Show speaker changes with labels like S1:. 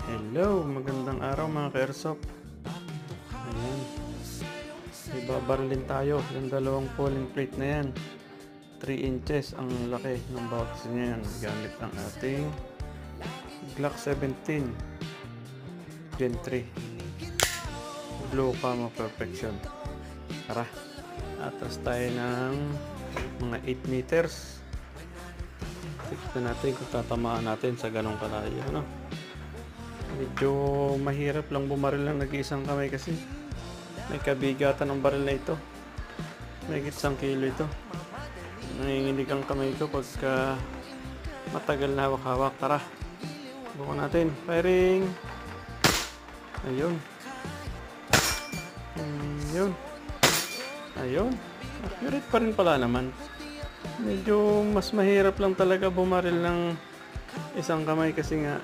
S1: Hello, magandang araw mga ka-airsoft. Ayan, ibabarilin tayo yung dalawang polling plate na yan. 3 inches ang laki ng bawat isa niyan gamit ang ating Glock 17 Gen 3 Blue Camo Perfection. Tara, atras tayo ng mga 8 meters. Tignan natin kung tatamaan natin sa ganong kalayo, no? Medyo mahirap lang bumaril ng nag-iisang kamay kasi may kabigatan ng baril na ito. May 1 kilo ito. Nanginginig ang kamay ko pagka matagal na hawak-hawak. Tara, subukan natin. Firing! Ayun. Ayun. Ayun. Accurate pa rin pala naman. Medyo mas mahirap lang talaga bumaril ng isang kamay kasi nga